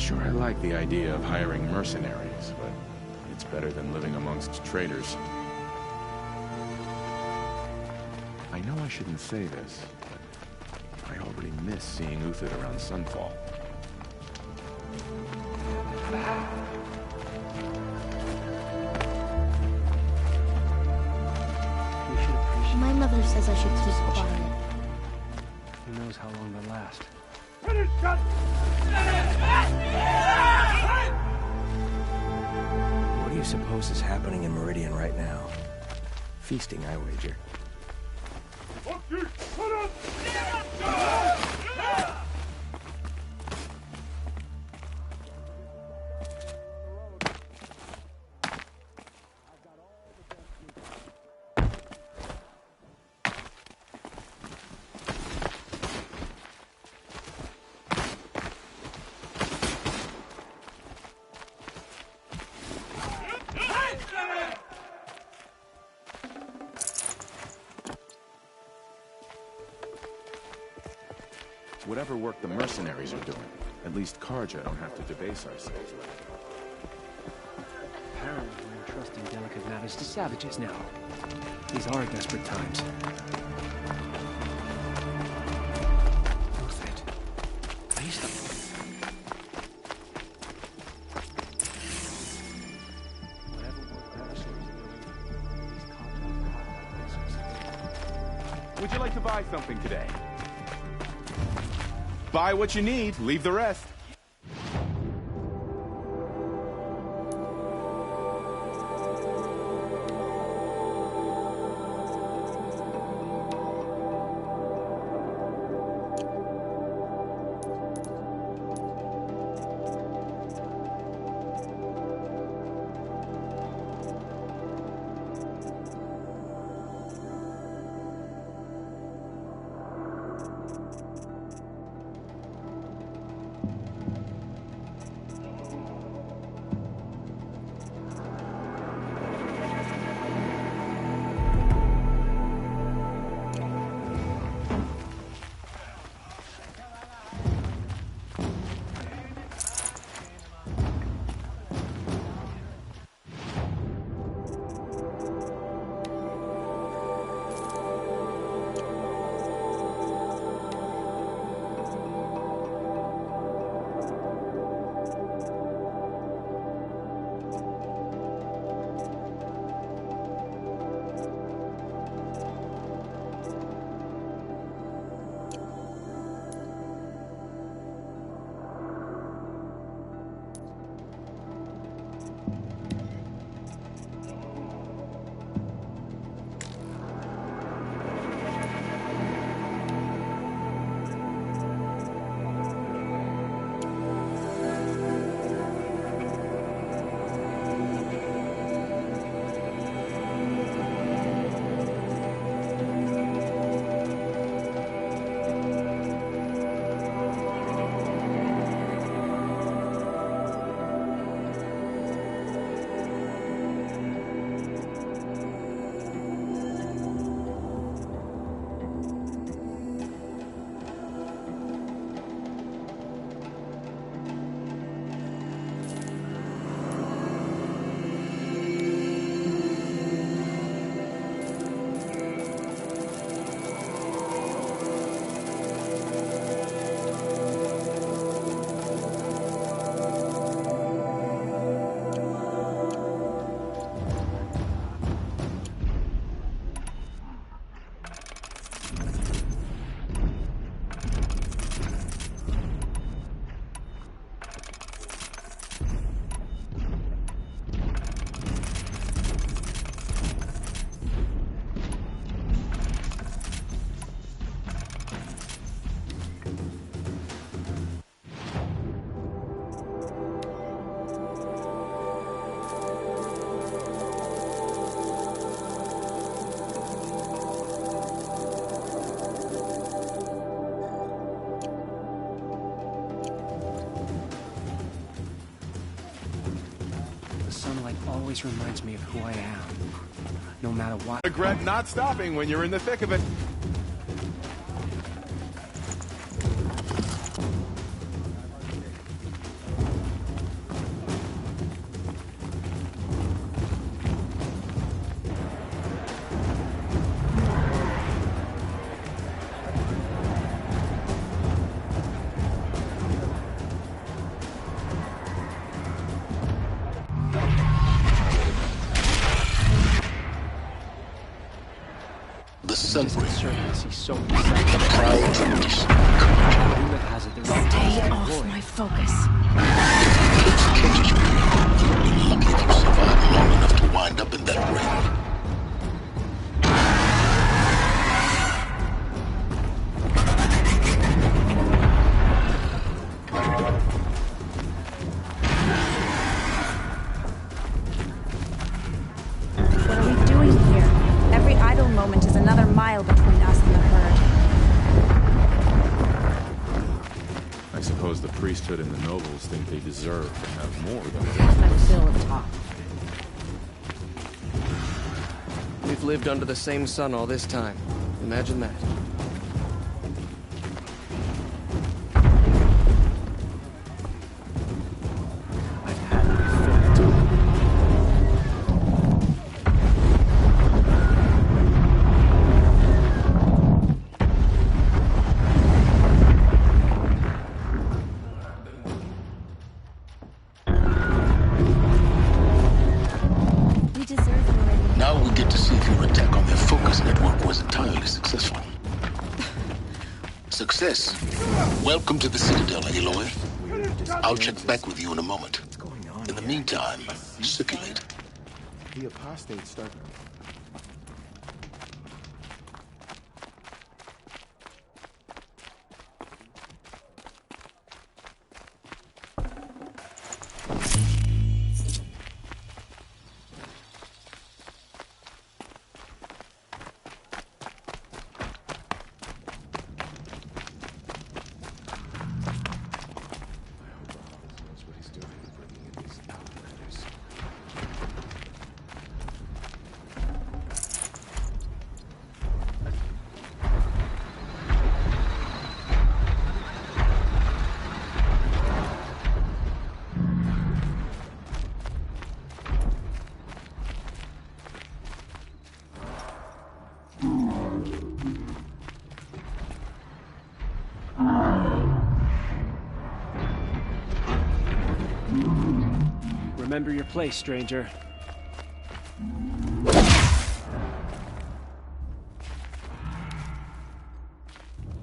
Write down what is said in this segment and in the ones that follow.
sure I like the idea of hiring mercenaries, but it's better than living amongst traitors. I know I shouldn't say this, but I already miss seeing Uthid around Sunfall. My mother says I should keep quiet. Who knows how long they'll last? What do you suppose is happening in Meridian right now? Feasting, I wager. Whatever work the mercenaries are doing, at least Carja don't have to debase ourselves with it. Apparently we're entrusting delicate matters to savages now. These are desperate times. Uthid. Please. Whatever work the mercenaries are doing, Would you like to buy something today? Buy what you need, leave the rest. always reminds me of who I am, no matter what. Regret not stopping when you're in the thick of it. Sun Sun Queen. Surface, he's so Proud to Stay off my focus. It's catches you. You're lucky if you survive long enough to wind up in that ring. What are we doing here? Every idle moment is another mile between us and the herd. I suppose the priesthood and the nobles think they deserve to have more than they I'm still at the top. We've lived under the same sun all this time. Imagine that. I've had my fill of time. We deserve Meridian. Now we get to see if your attack on their focus network was entirely successful. Success. Welcome to the Citadel, Aloy. I'll check back with you in a moment. What's going on In the here? meantime, circulate. The apostates start. Knows what he's doing, bringing in these outlanders. Remember your place, stranger.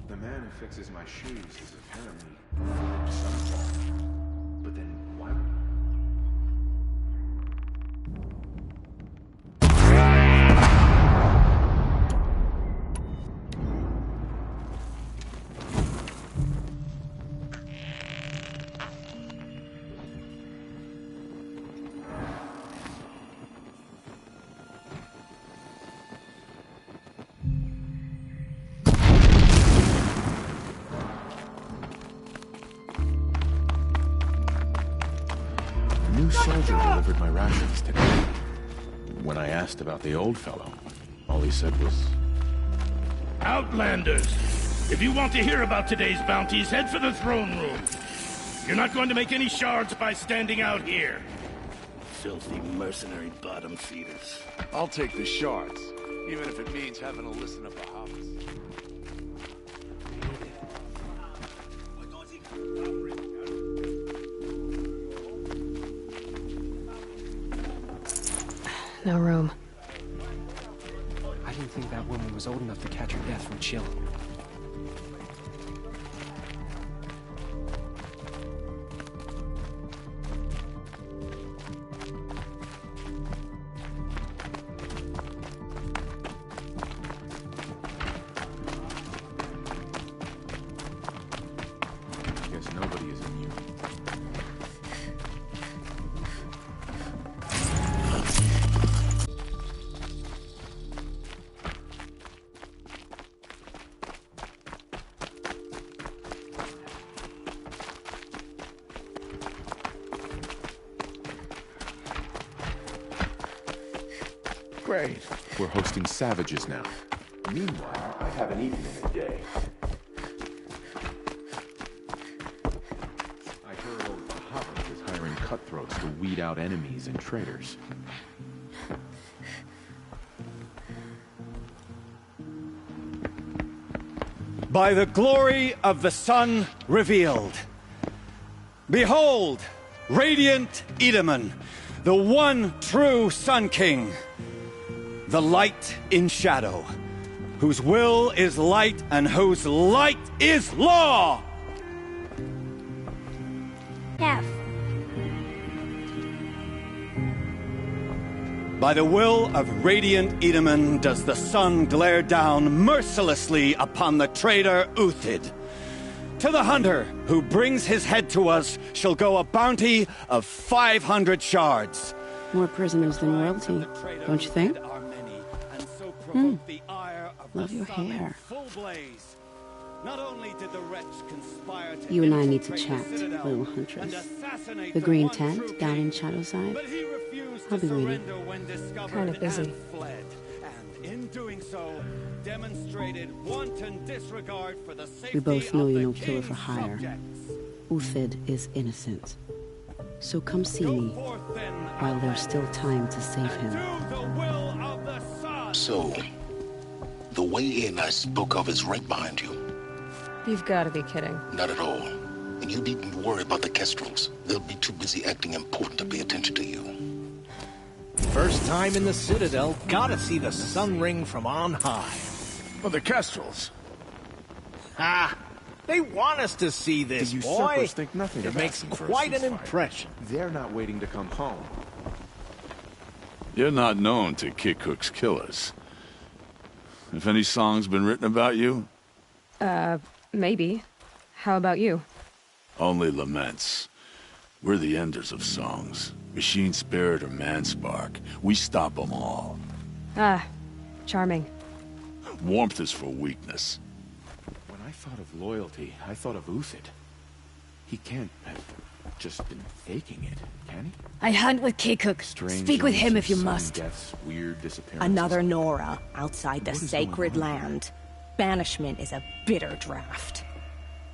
The man who fixes my shoes is apparently from Sunfall. But then why? A new soldier delivered my rations today. When I asked about the old fellow, all he said was, Outlanders! If you want to hear about today's bounties, head for the throne room. You're not going to make any shards by standing out here. Filthy mercenary bottom feeders. I'll take the shards, even if it means having to listen to Bahamut. No room. I didn't think that woman was old enough to catch her death from chill. guess nobody is immune. Great. We're hosting savages now. Meanwhile, I haven't eaten in a day. I heard old Bahamut is hiring cutthroats to weed out enemies and traitors. By the glory of the sun revealed. Behold, radiant Edaman, the one true Sun King. The light in shadow, whose will is light and whose light is law! F. By the will of radiant Edaman does the sun glare down mercilessly upon the traitor Uthid. To the hunter who brings his head to us shall go a bounty of 500 shards. More prisoners than royalty, don't you think? Love your hair. You and I need to chat, little huntress. The green tent down in Shadowside. I'll be waiting. Kind of busy. We both know you're no killer for hire. Uthid is innocent. So come see me while there's still time to save him. So, the way in I spoke of is right behind you. You've got to be kidding. Not at all. And you needn't worry about the Kestrels. They'll be too busy acting important to pay attention to you. First time in the Citadel, gotta see the sun ring from on high. Well, the Kestrels. Ah, they want us to see this, The boy. usurpers think nothing It of makes asking for a quite an ceasefire. impression. They're not waiting to come home. You're not known to Kikuk's killers. Have any songs been written about you? Maybe. How about you? Only laments. We're the enders of songs. Machine spirit or man spark. We stop them all. Ah, charming. Warmth is for weakness. When I thought of loyalty, I thought of Uthid. He can't have just been faking it, can he? I hunt with Kikuk. Strange Speak with him if you sudden must. Deaths, weird disappearances. Another Nora outside the What is sacred going on? land. Banishment is a bitter draft.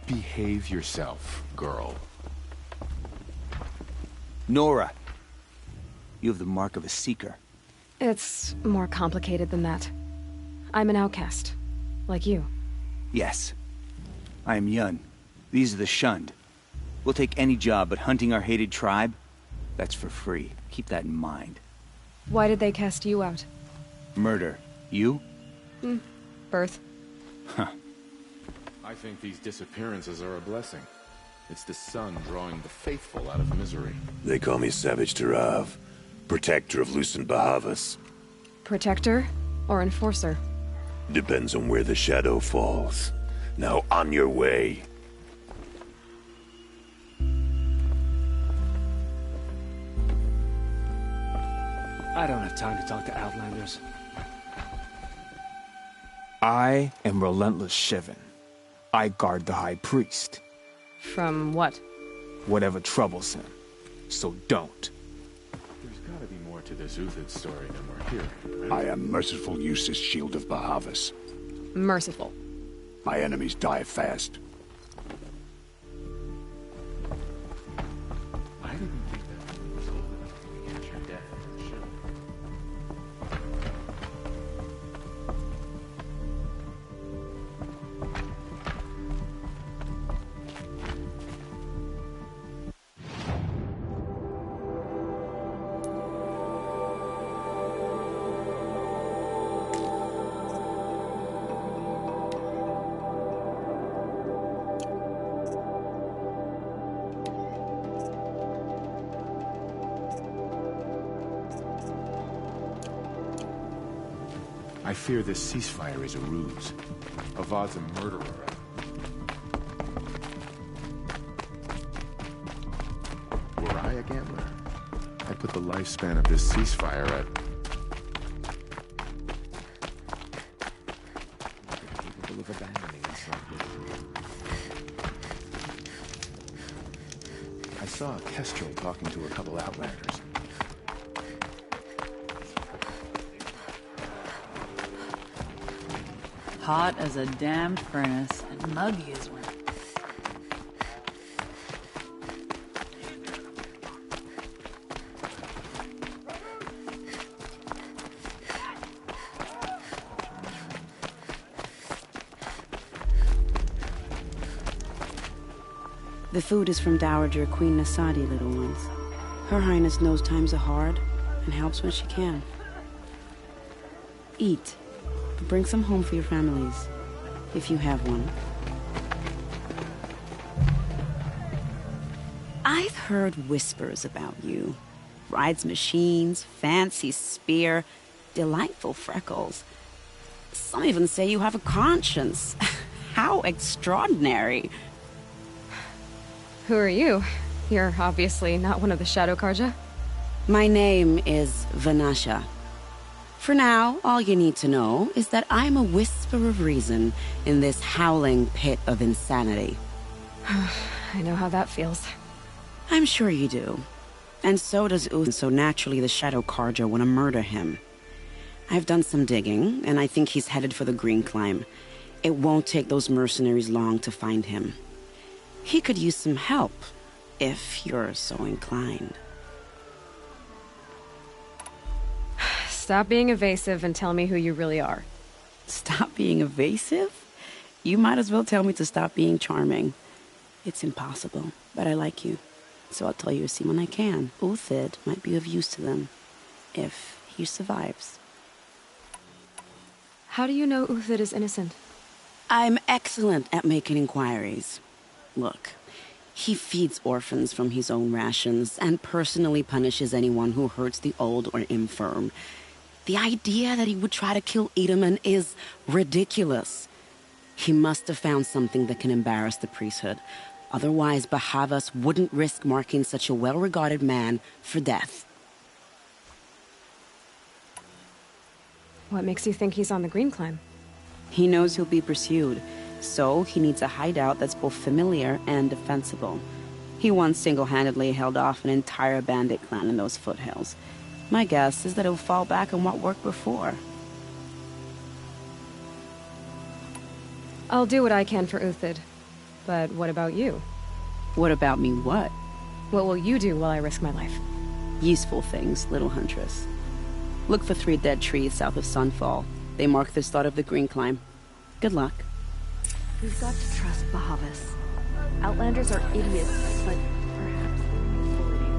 Behave yourself, girl. Nora. You have the mark of a seeker. It's more complicated than that. I'm an outcast. Like you. Yes. I am Yun. These are the shunned. We'll take any job, but hunting our hated tribe? That's for free. Keep that in mind. Why did they cast you out? Murder. You? Birth. Huh. I think these disappearances are a blessing. It's the sun drawing the faithful out of misery. They call me Savage Tarav, protector of Lucent Bahavas. Protector or enforcer? Depends on where the shadow falls. Now on your way. I don't have time to talk to Outlanders. I am Relentless Shivan. I guard the High Priest. From what? Whatever troubles him. So don't. There's gotta be more to this Uthid story than we're hearing, right? I am Merciful Eustace, Shield of Bahavas. Merciful. My enemies die fast. I didn't think that was old enough to catch your death on the ship. I fear this ceasefire is a ruse. Avad's a murderer. Were I a gambler, I'd put the lifespan of this ceasefire at... capable of abandoning this like this. I saw a Kestrel talking to a couple Outlanders. Hot as a damned furnace, and muggy as one. The food is from Dowager Queen Nasadi, little ones. Her Highness knows times are hard, and helps when she can. Eat. But bring some home for your families, if you have one. I've heard whispers about you. Rides machines, fancy spear, delightful freckles. Some even say you have a conscience. How extraordinary. Who are you? You're obviously not one of the Shadow Carja. My name is Vanasha. For now, all you need to know is that I'm a whisper of reason in this howling pit of insanity. I know how that feels. I'm sure you do. And so does Uthid, so naturally the Shadow Carja want to murder him. I've done some digging, and I think he's headed for the Green Climb. It won't take those mercenaries long to find him. He could use some help, if you're so inclined. Stop being evasive and tell me who you really are. Stop being evasive? You might as well tell me to stop being charming. It's impossible, but I like you. So I'll tell you as soon when I can. Uthid might be of use to them, if he survives. How do you know Uthid is innocent? I'm excellent at making inquiries. Look, he feeds orphans from his own rations and personally punishes anyone who hurts the old or infirm. The idea that he would try to kill Edelman is ridiculous. He must have found something that can embarrass the priesthood. Otherwise, Bahavas wouldn't risk marking such a well-regarded man for death. What makes you think he's on the Green Climb? He knows he'll be pursued, so he needs a hideout that's both familiar and defensible. He once single-handedly held off an entire bandit clan in those foothills. My guess is that he'll fall back on what worked before. I'll do what I can for Uthid. But what about you? What about me what? What will you do while I risk my life? Useful things, little huntress. Look for 3 dead trees south of Sunfall. They mark the start of the Green Climb. Good luck. We've got to trust Bahavas. Outlanders are idiots, but perhaps full idiots.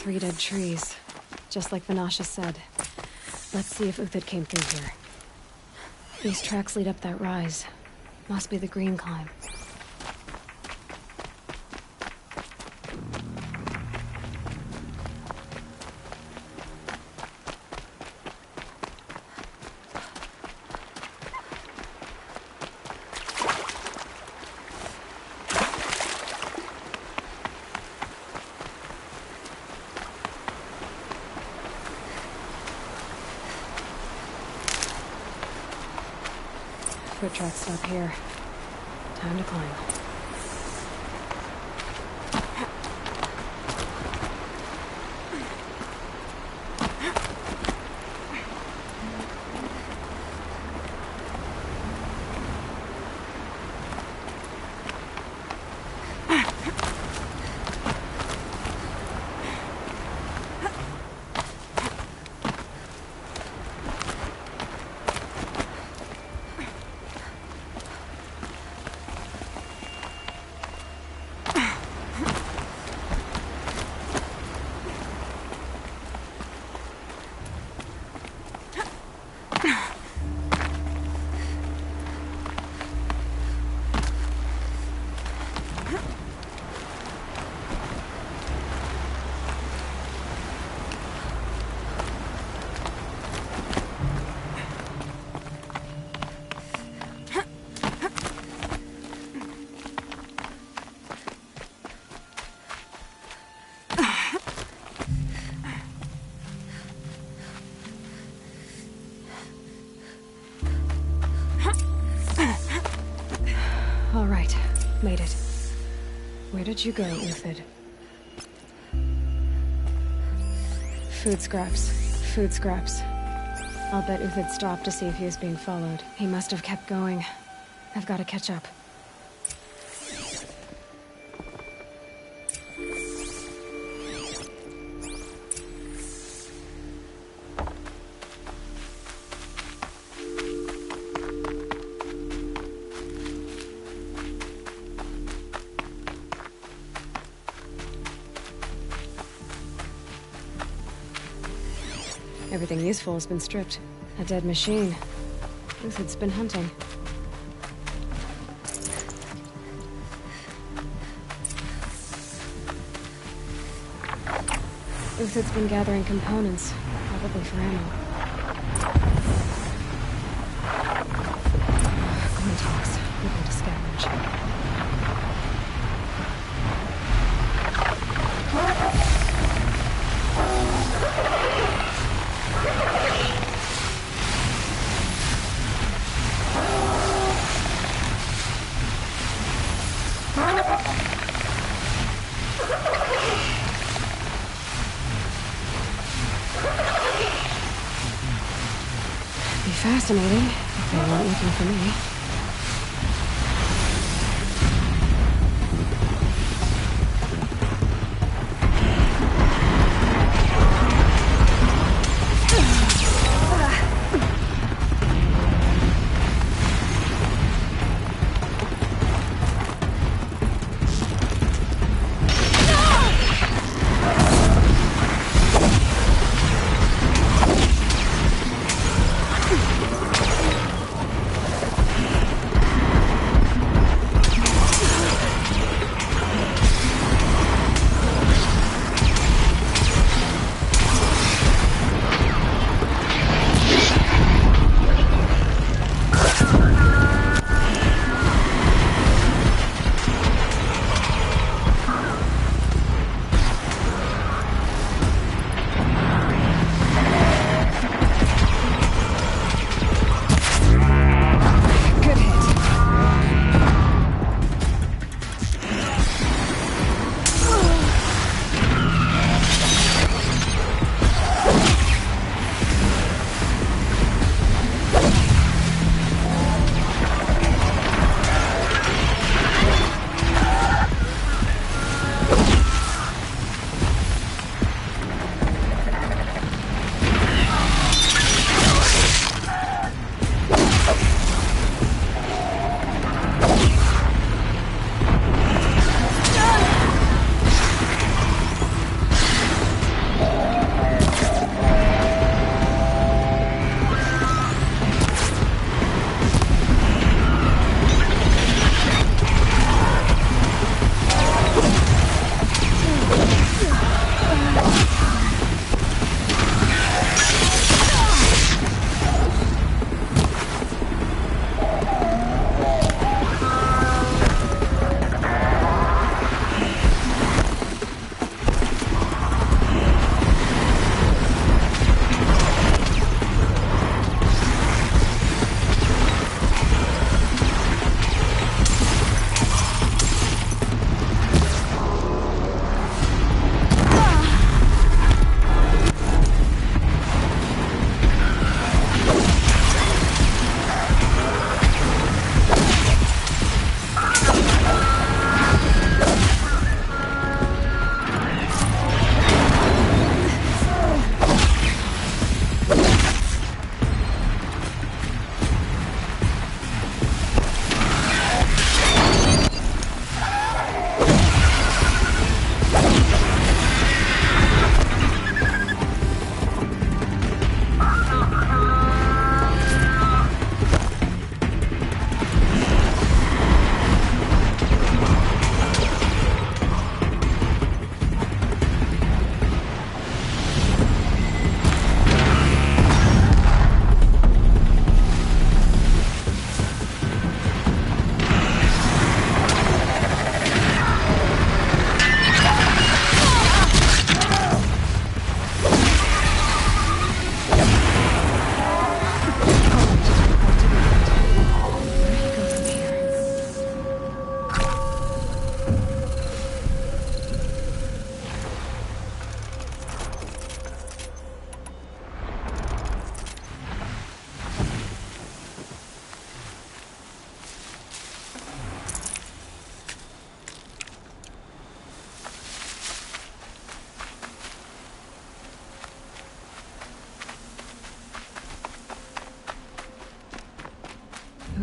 Three dead trees. Just like Vanasha said. Let's see if Uthid came through here. These tracks lead up that rise. Must be the Green Climb. Foot tracks stop here. Time to climb. All right, made it. Where did you go, Uthid? Food scraps. Food scraps. I'll bet Uthid stopped to see if he was being followed. He must have kept going. I've got to catch up. Everything useful has been stripped. A dead machine. Uthid's been hunting. Uthid's been gathering components, probably for ammo. Glintox, looking to scavenge. Fascinating, if they weren't looking for me.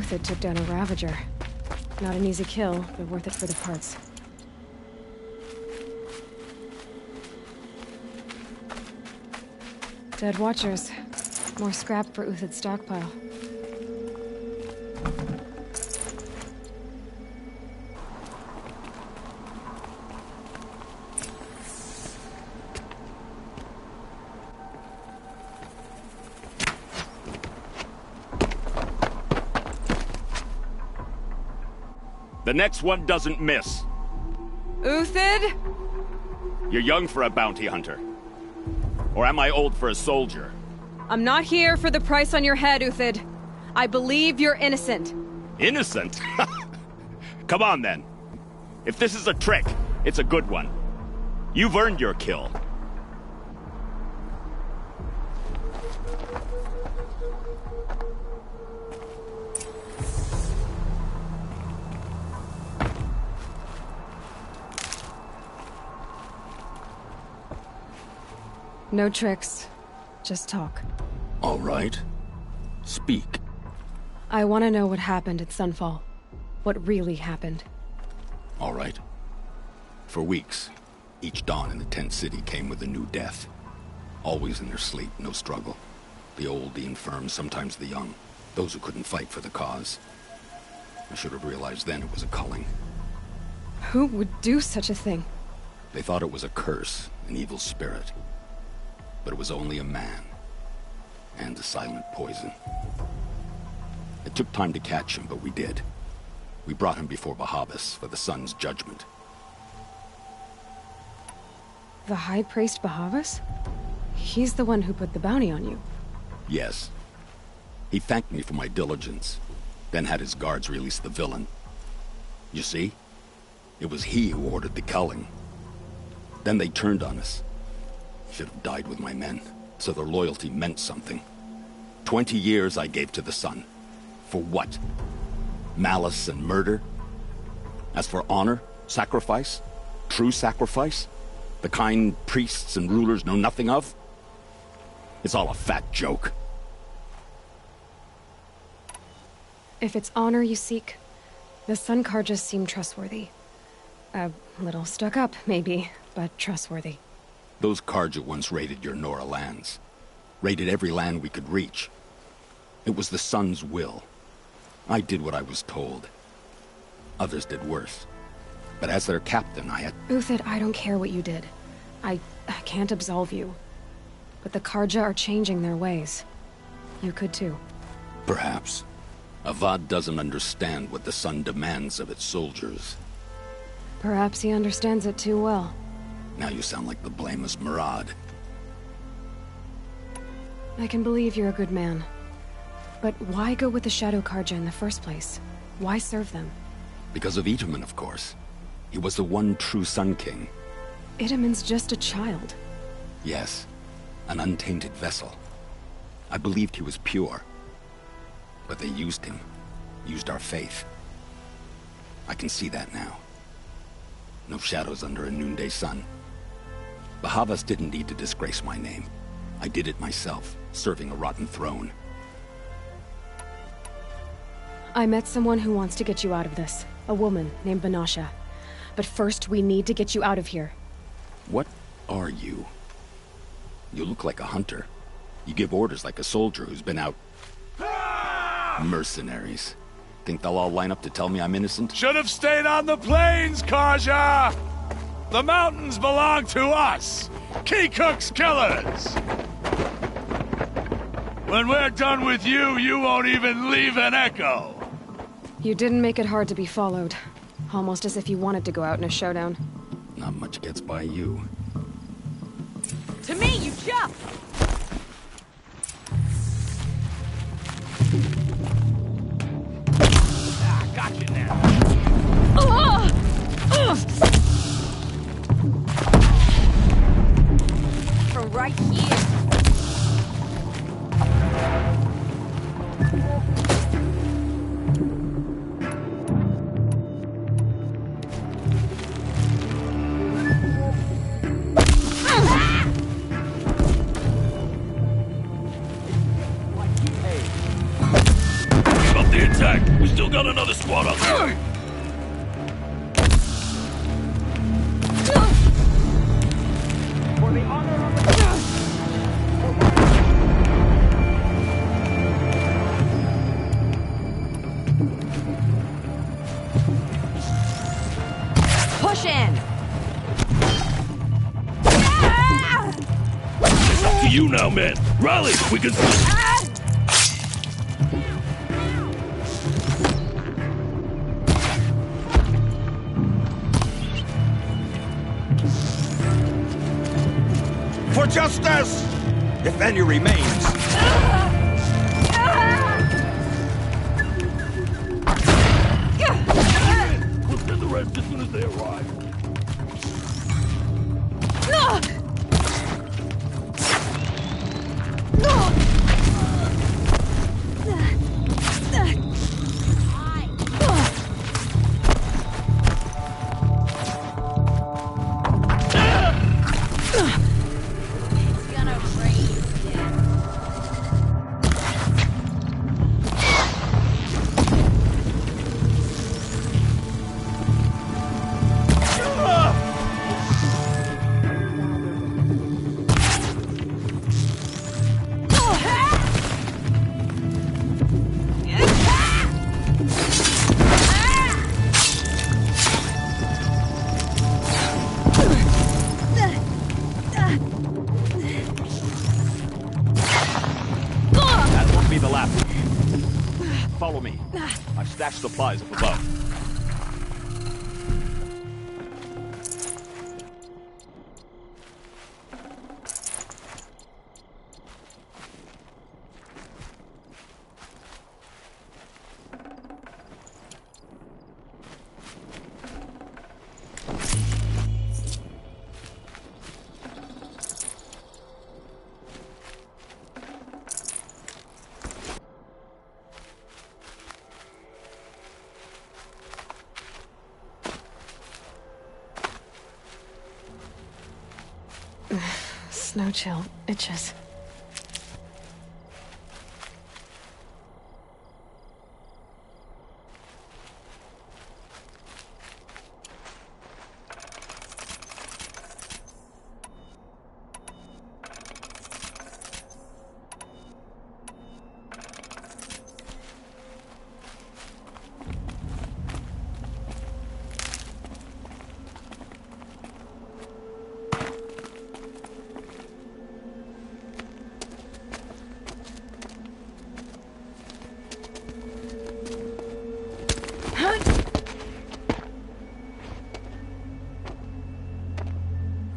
Uthid took down a Ravager. Not an easy kill, but worth it for the parts. Dead Watchers. More scrap for Uthid's stockpile. The next one doesn't miss. Uthid? You're young for a bounty hunter. Or am I old for a soldier? I'm not here for the price on your head, Uthid. I believe you're innocent. Innocent? Come on, then. If this is a trick, it's a good one. You've earned your kill. No tricks. Just talk. All right. Speak. I want to know what happened at Sunfall. What really happened. All right. For weeks, each dawn in the tent city came with a new death. Always in their sleep, no struggle. The old, the infirm, sometimes the young. Those who couldn't fight for the cause. I should have realized then it was a culling. Who would do such a thing? They thought it was a curse, an evil spirit. But it was only a man. And a silent poison. It took time to catch him, but we did. We brought him before Bahavas for the sun's judgment. The High Priest Bahavas? He's the one who put the bounty on you. Yes. He thanked me for my diligence, then had his guards release the villain. You see? It was he who ordered the culling. Then they turned on us. Should have died with my men, so their loyalty meant something. 20 years I gave to the sun. For what? Malice and murder? As for honor, sacrifice, true sacrifice, the kind priests and rulers know nothing of? It's all a fat joke. If it's honor you seek, the Sun Carjas seem trustworthy. A little stuck up, maybe, but trustworthy. Those Carja once raided your Nora lands. Raided every land we could reach. It was the Sun's will. I did what I was told. Others did worse. But as their captain, I had... Uthid, I don't care what you did. I can't absolve you. But the Carja are changing their ways. You could too. Perhaps. Avad doesn't understand what the Sun demands of its soldiers. Perhaps he understands it too well. Now you sound like the blameless Murad. I can believe you're a good man. But why go with the Shadow Carja in the first place? Why serve them? Because of Itamen, of course. He was the one true Sun King. Itamen's just a child. Yes, an untainted vessel. I believed he was pure. But they used him. Used our faith. I can see that now. No shadows under a noonday sun. Bahavas didn't need to disgrace my name. I did it myself, serving a rotten throne. I met someone who wants to get you out of this. A woman named Vanasha. But first, we need to get you out of here. What are you? You look like a hunter. You give orders like a soldier who's been out... Mercenaries. Think they'll all line up to tell me I'm innocent? Should have stayed on the plains, Carja! The mountains belong to us! Keekook's killers! When we're done with you, you won't even leave an echo! You didn't make it hard to be followed. Almost as if you wanted to go out in a showdown. Not much gets by you. To me, you jump! Ah, got you now! From right here. what a... For the honor of the... Push in! It's up to you now, man. Rally, we can... For justice! If any remains. We'll send the rest as soon as they arrive. Follow me. I've stashed supplies up above. Snow chill itches.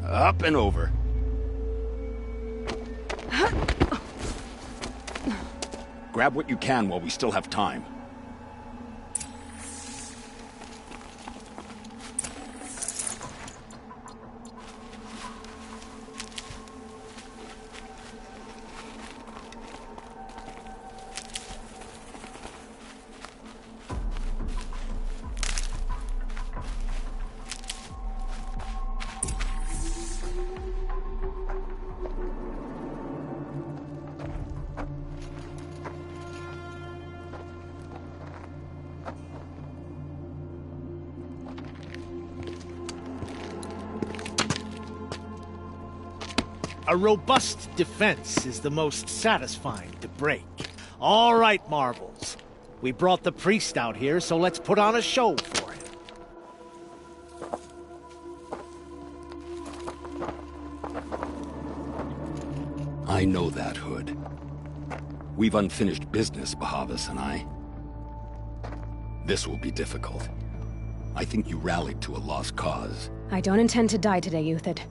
Up and over. Grab what you can while we still have time. A robust defense is the most satisfying to break. All right, Marbles. We brought the priest out here, so let's put on a show for him. I know that, Hood. We've unfinished business, Bahavas and I. This will be difficult. I think you rallied to a lost cause. I don't intend to die today, Uthid.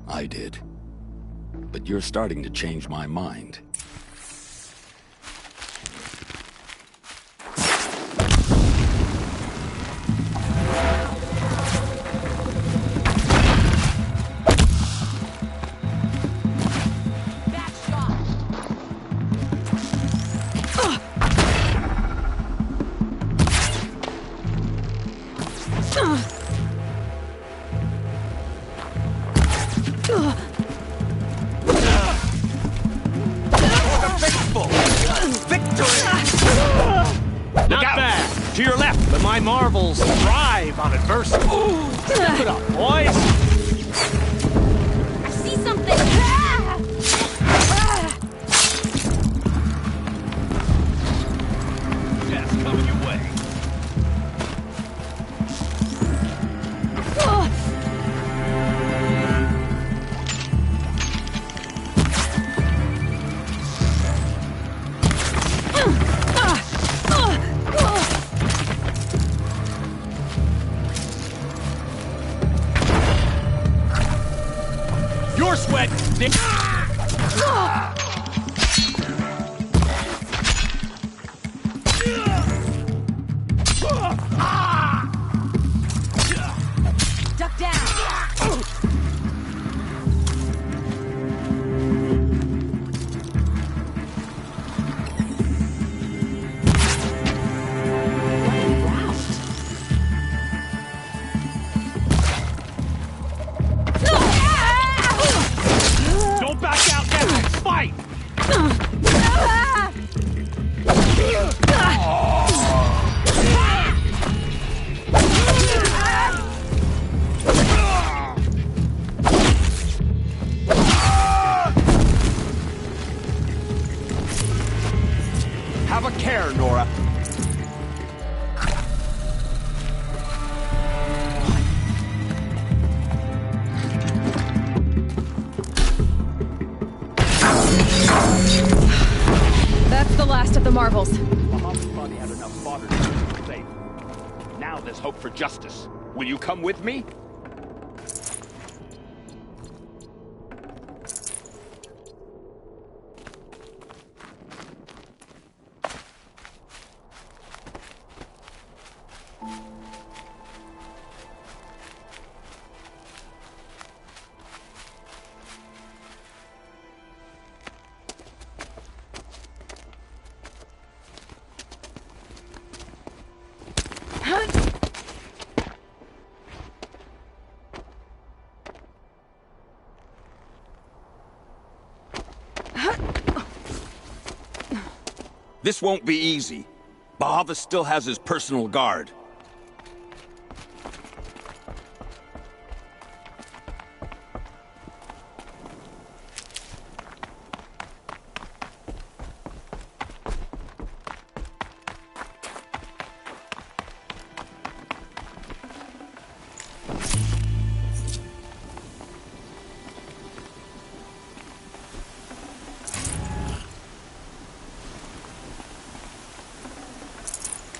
I did. But you're starting to change my mind. My marvels thrive on adversity. Step it up, boys! I see something! Yes, coming your way. Your sweat! Duck down! Don't back out now! Fight! Have a care, Nora. That's the last of the marvels. Bahamut's body had enough fodder to keep it safe. Now there's hope for justice. Will you come with me? This won't be easy. Bahavas still has his personal guard.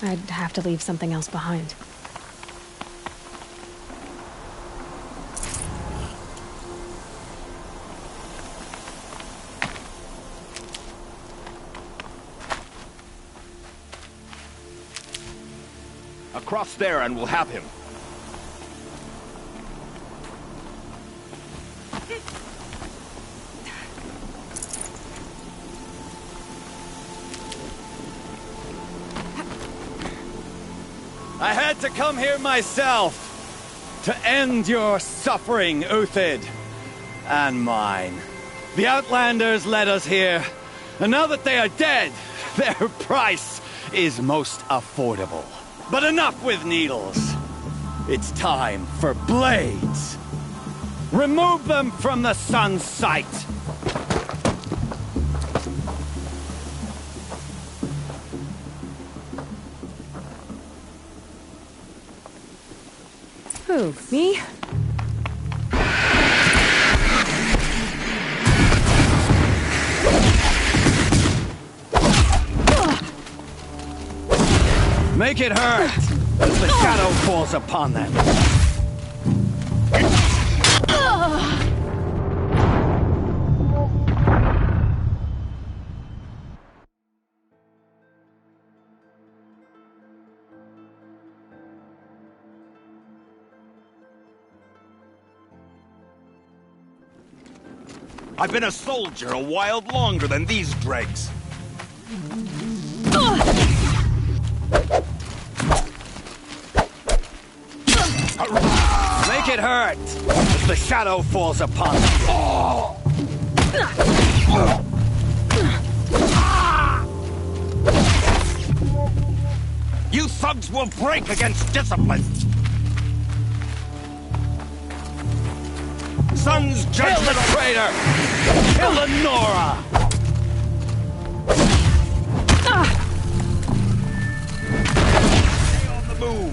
I'd have to leave something else behind. Across there and we'll have him. I had to come here myself to end your suffering, Uthid, and mine. The Outlanders led us here, and now that they are dead, their price is most affordable. But enough with needles. It's time for blades. Remove them from the sun's sight. Who, me? Make it hurt as the shadow falls upon them. I've been a soldier a while longer than these dregs. Make it hurt as the shadow falls upon them. You thugs will break against discipline! Sun's judgment traitor! Kill Nora! Stay on the move!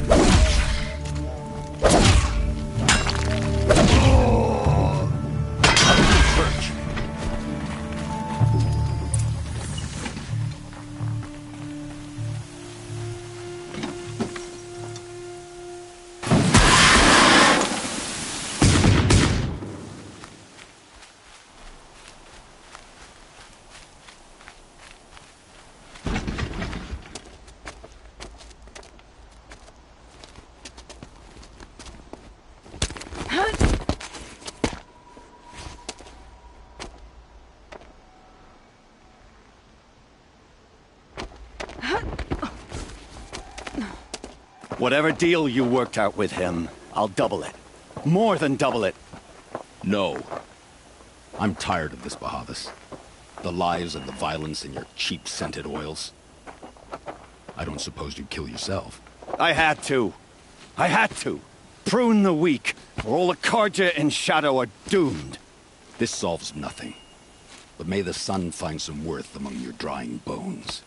Whatever deal you worked out with him, I'll double it. More than double it. No. I'm tired of this, Bahavas. The lies and the violence and your cheap scented oils. I don't suppose you'd kill yourself. I had to. I had to. Prune the weak, or all the Carja and Shadow are doomed. This solves nothing. But may the sun find some worth among your drying bones.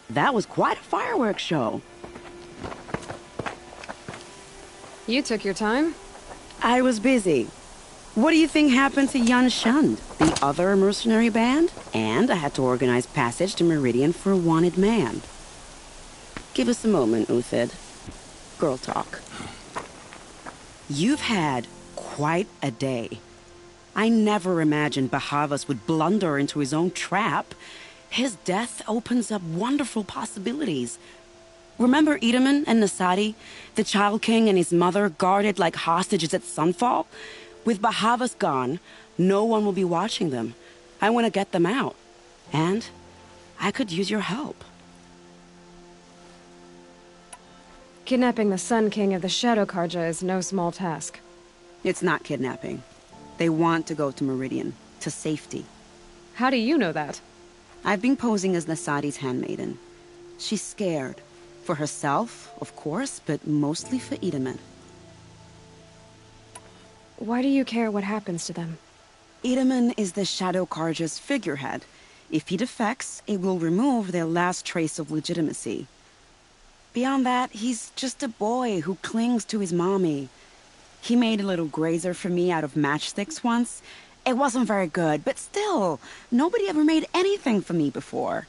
That was quite a fireworks show. You took your time? I was busy. What do you think happened to Yun Shund, the other mercenary band? And I had to organize passage to Meridian for a wanted man. Give us a moment, Uthid. Girl talk. You've had quite a day. I never imagined Bahavas would blunder into his own trap. His death opens up wonderful possibilities. Remember Edaman and Nasadi, the Child King and his mother guarded like hostages at Sunfall? With Bahavas gone, no one will be watching them. I want to get them out. And I could use your help. Kidnapping the Sun King of the Shadow Carja is no small task. It's not kidnapping. They want to go to Meridian, to safety. How do you know that? I've been posing as Nasadi's handmaiden. She's scared. For herself, of course, but mostly for Edaman. Why do you care what happens to them? Edaman is the Shadow Carja's figurehead. If he defects, it will remove their last trace of legitimacy. Beyond that, he's just a boy who clings to his mommy. He made a little grazer for me out of matchsticks once. It wasn't very good, but still, nobody ever made anything for me before.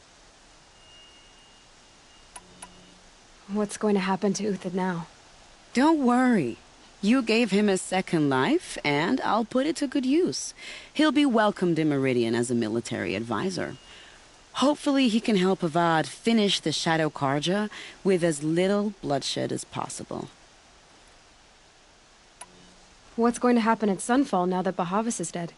What's going to happen to Uthid now? Don't worry. You gave him a second life, and I'll put it to good use. He'll be welcomed in Meridian as a military advisor. Hopefully he can help Avad finish the Shadow Carja with as little bloodshed as possible. What's going to happen at Sunfall now that Bahavas is dead?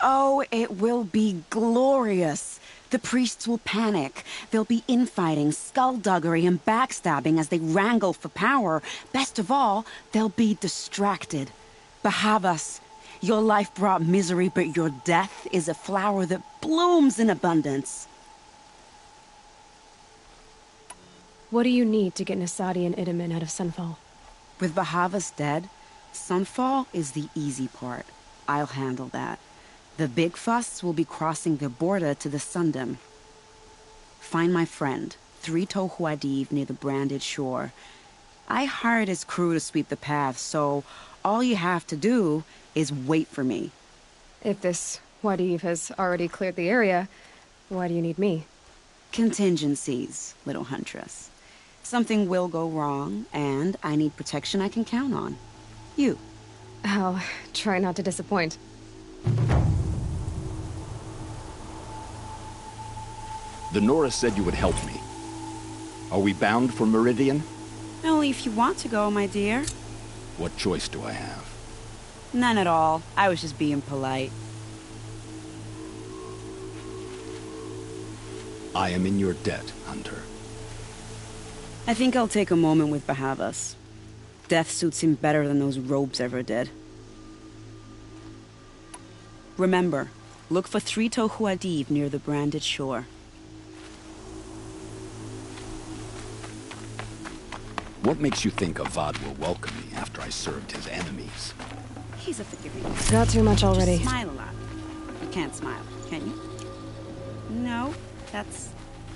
Oh, it will be glorious. The priests will panic. There'll be infighting, skullduggery, and backstabbing as they wrangle for power. Best of all, they'll be distracted. Bahavas, your life brought misery, but your death is a flower that blooms in abundance. What do you need to get Nasadi and Edaman out of Sunfall? With Bahavas dead, Sunfall is the easy part. I'll handle that. The big fuss will be crossing the border to the Sundom. Find my friend, 3 Tohuadiv near the branded shore. I hired his crew to sweep the path, so all you have to do is wait for me. If this Wadiv has already cleared the area, why do you need me? Contingencies, little huntress. Something will go wrong, and I need protection I can count on. You. I'll try not to disappoint. The Nora said you would help me. Are we bound for Meridian? Only if you want to go, my dear. What choice do I have? None at all. I was just being polite. I am in your debt, Hunter. I think I'll take a moment with Bahavas. Death suits him better than those robes ever did. Remember, look for 3 Tohuadiv near the branded shore. What makes you think Avad will welcome me after I served his enemies? He's a forgiving man. Got too much already. Just smile a lot. You can't smile, can you? No, that's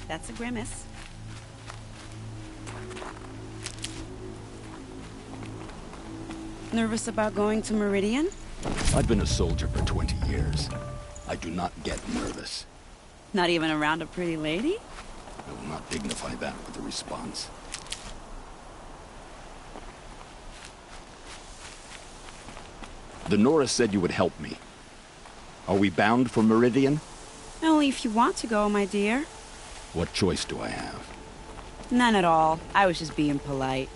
a grimace. Nervous about going to Meridian? I've been a soldier for 20 years. I do not get nervous. Not even around a pretty lady? I will not dignify that with a response. The Nora said you would help me. Are we bound for Meridian? Only if you want to go, my dear. What choice do I have? None at all. I was just being polite.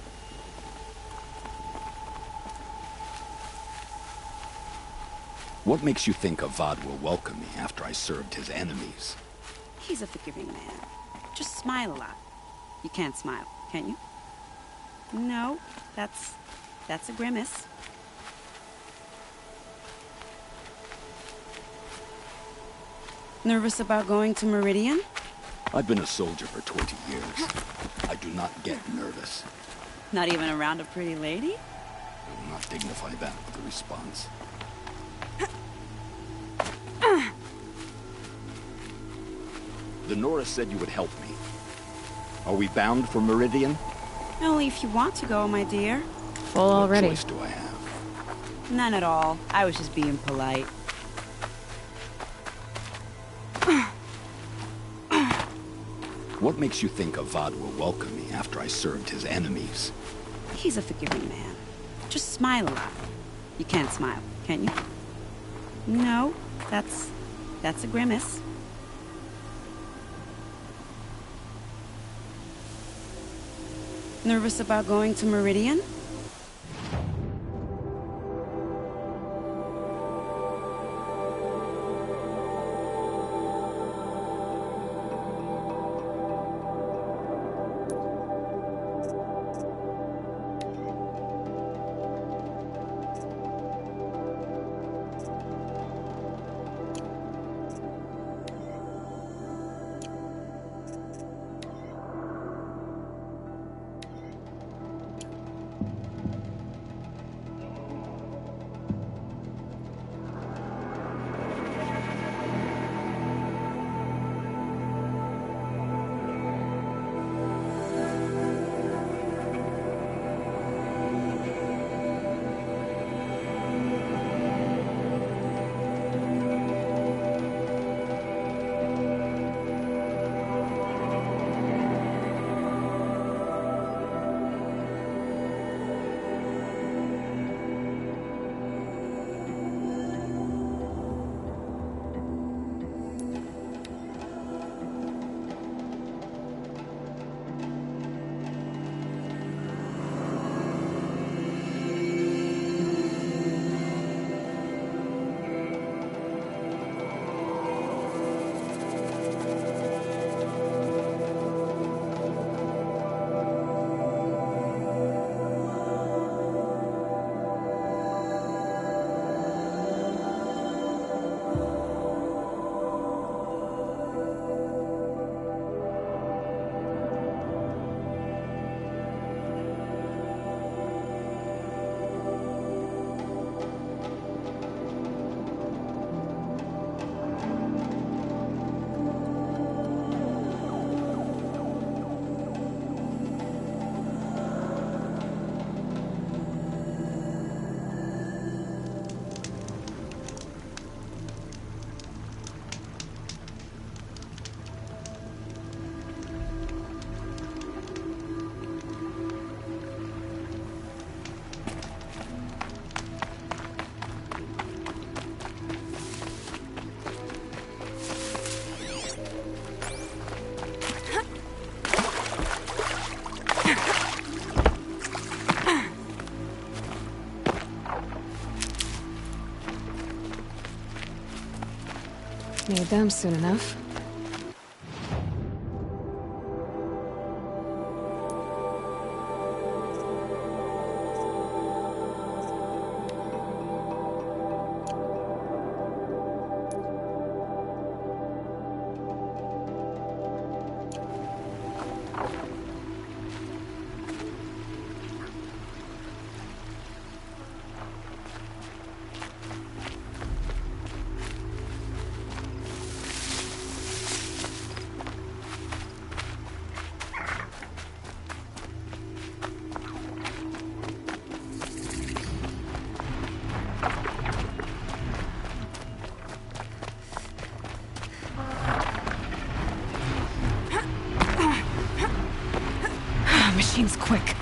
What makes you think Avad will welcome me after I served his enemies? He's a forgiving man. Just smile a lot. You can't smile, can you? No, that's a grimace. Nervous about going to Meridian? I've been a soldier for 20 years. I do not get nervous. Not even around a pretty lady? I will not dignify that with a response. The Nora said you would help me. Are we bound for Meridian? Only if you want to go, my dear. Full already. What choice do I have? None at all. I was just being polite. What makes you think Avad will welcome me after I served his enemies? He's a forgiving man. Just smile a lot. You can't smile, can you? No, that's a grimace. Nervous about going to Meridian? Need them soon enough. quick.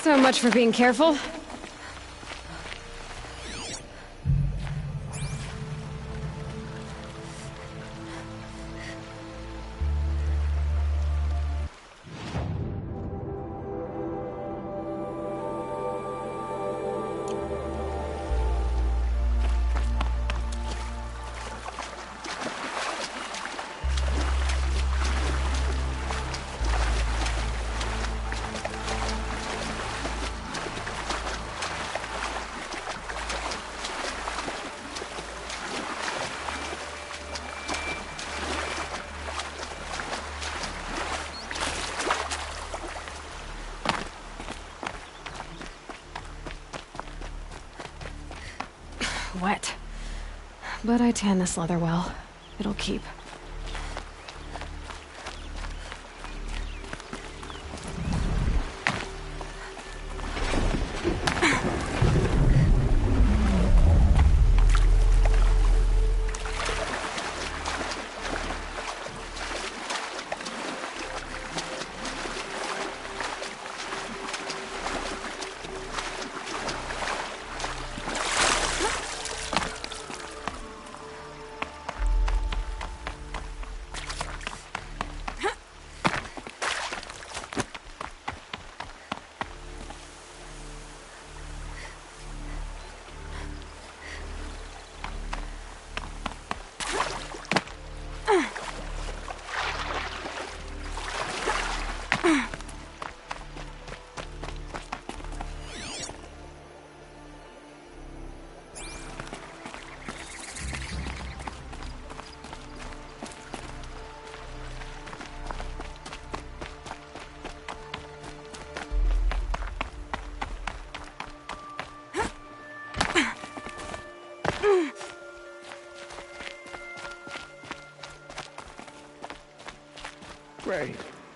So much for being careful. Wet. But I tan this leather well. It'll keep.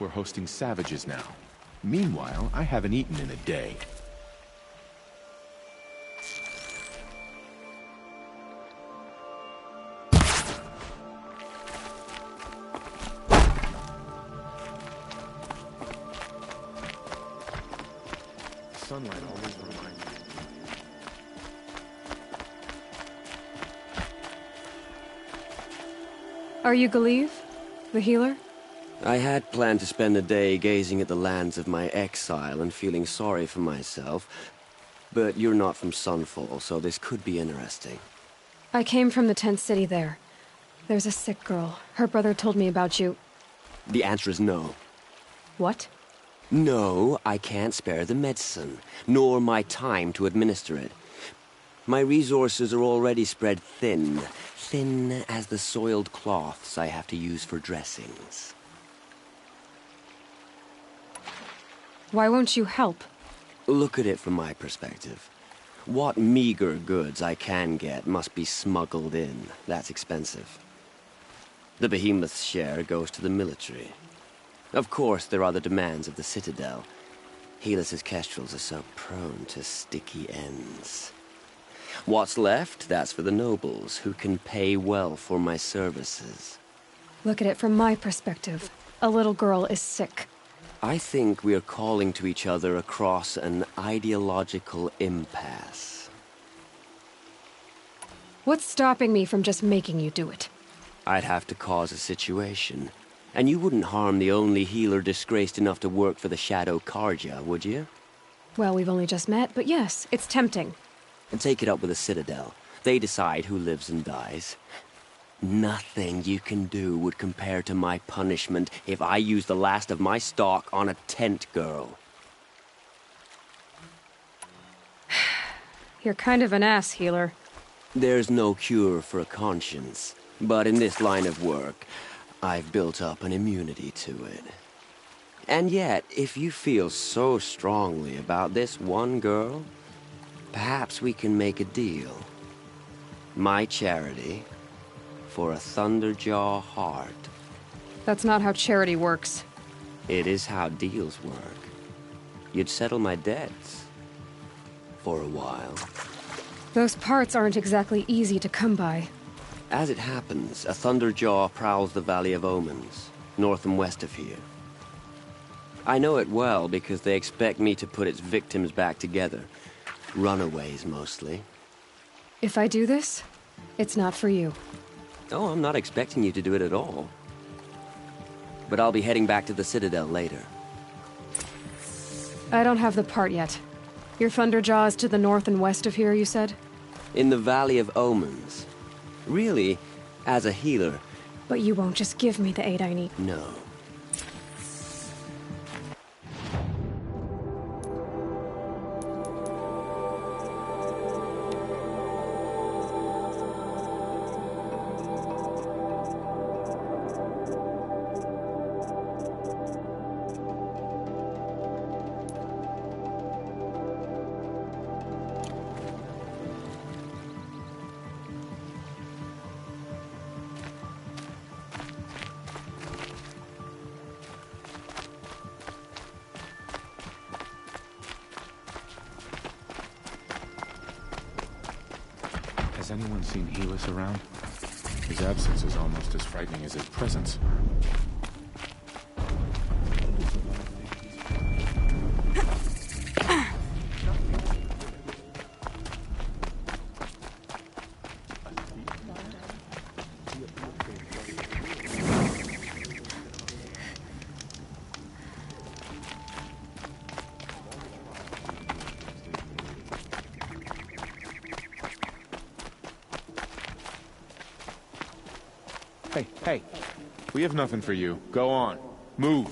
we're hosting savages now. Meanwhile, I haven't eaten in a day. Sunlight always reminds me. Are you Galeev? The healer? I had planned to spend a day gazing at the lands of my exile and feeling sorry for myself, but you're not from Sunfall, so this could be interesting. I came from the tent city there. There's a sick girl. Her brother told me about you. The answer is no. What? No, I can't spare the medicine, nor my time to administer it. My resources are already spread thin, thin as the soiled cloths I have to use for dressings. Why won't you help? Look at it from my perspective. What meager goods I can get must be smuggled in. That's expensive. The behemoth's share goes to the military. Of course, there are the demands of the Citadel. Helis's kestrels are so prone to sticky ends. What's left, that's for the nobles, who can pay well for my services. Look at it from my perspective. A little girl is sick. I think we are calling to each other across an ideological impasse. What's stopping me from just making you do it? I'd have to cause a situation. And you wouldn't harm the only healer disgraced enough to work for the Shadow Carja, would you? Well, we've only just met, but yes, it's tempting. And take it up with the Citadel. They decide who lives and dies. Nothing you can do would compare to my punishment if I use the last of my stock on a tent girl. You're kind of an ass, healer. There's no cure for a conscience, but in this line of work, I've built up an immunity to it. And yet, if you feel so strongly about this one girl, perhaps we can make a deal. My charity for a Thunderjaw heart. That's not how charity works. It is how deals work. You'd settle my debts. For a while. Those parts aren't exactly easy to come by. As it happens, a Thunderjaw prowls the Valley of Omens, north and west of here. I know it well because they expect me to put its victims back together. Runaways, mostly. If I do this, it's not for you. Oh, I'm not expecting you to do it at all. But I'll be heading back to the Citadel later. I don't have the part yet. Your Thunderjaw is to the north and west of here, you said? In the Valley of Omens. Really, as a healer... But you won't just give me the aid I need. No. Has anyone seen Helis around? His absence is almost as frightening as his presence. Hey, we have nothing for you. Go on. Move.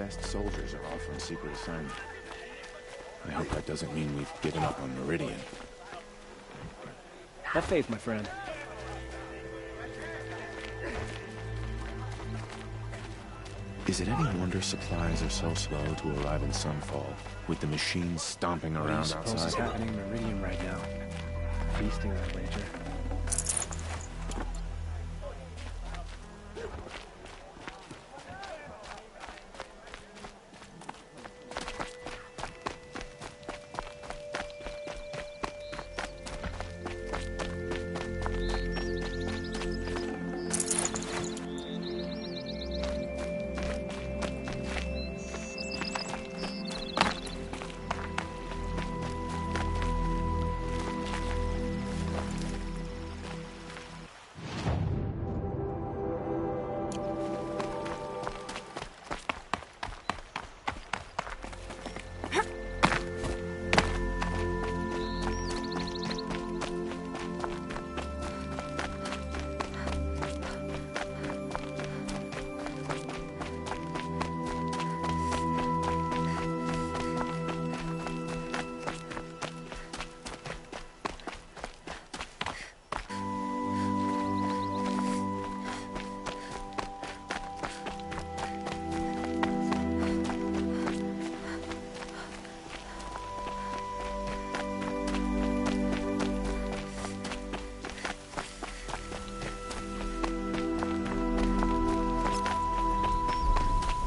masked soldiers are off on secret assignment. I hope that doesn't mean we've given up on Meridian. Have faith, my friend. Is it any wonder supplies are so slow to arrive in Sunfall, with the machines stomping What do you around suppose is outside? happening in Meridian right now? Feasting, I wager.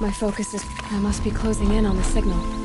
My focus is... I must be closing in on the signal.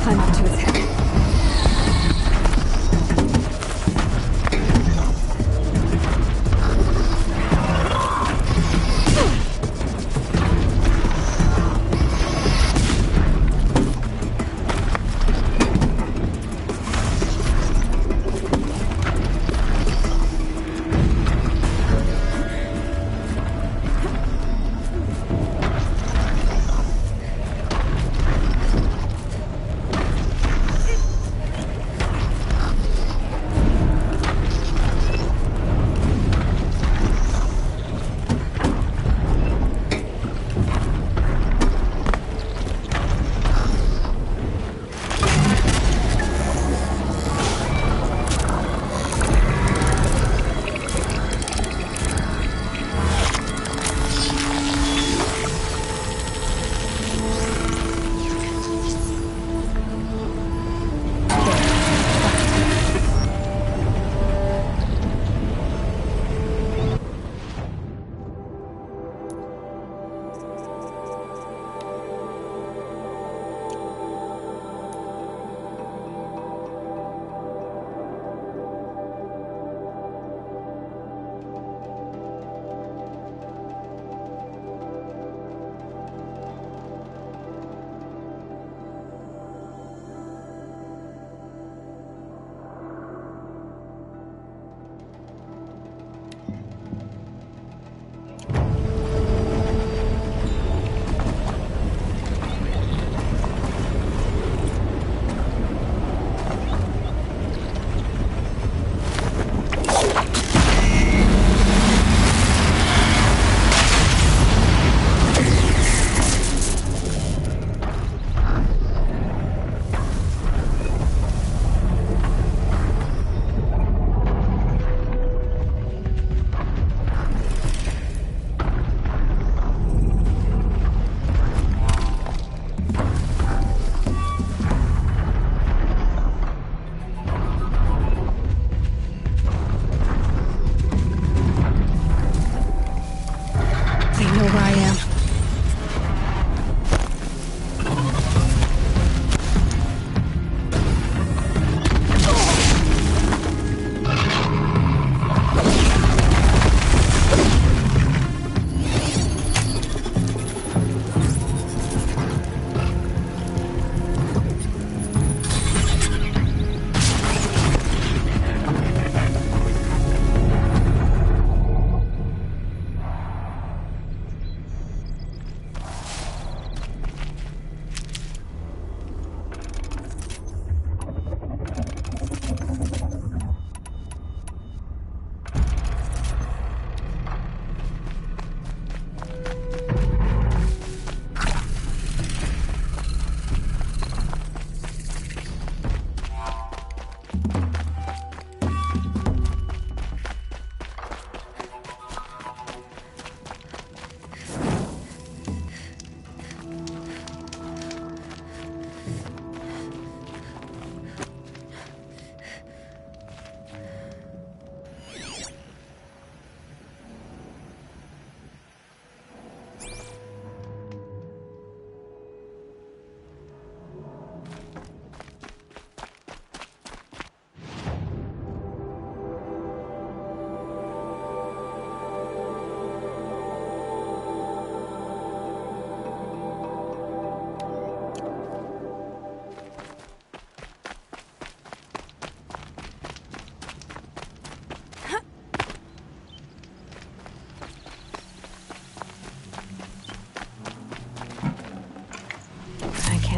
climb up to its head.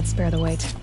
Spare the weight.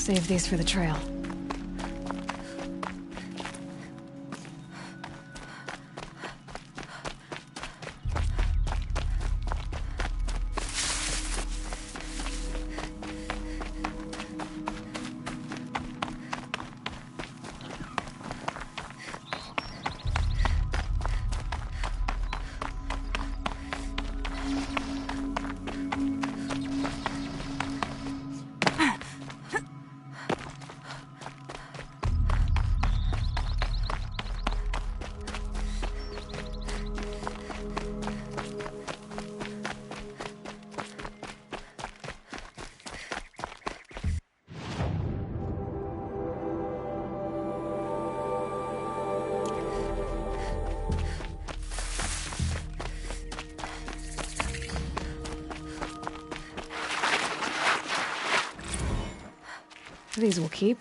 Save these for the trail. These will keep.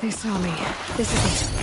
They saw me. This is it.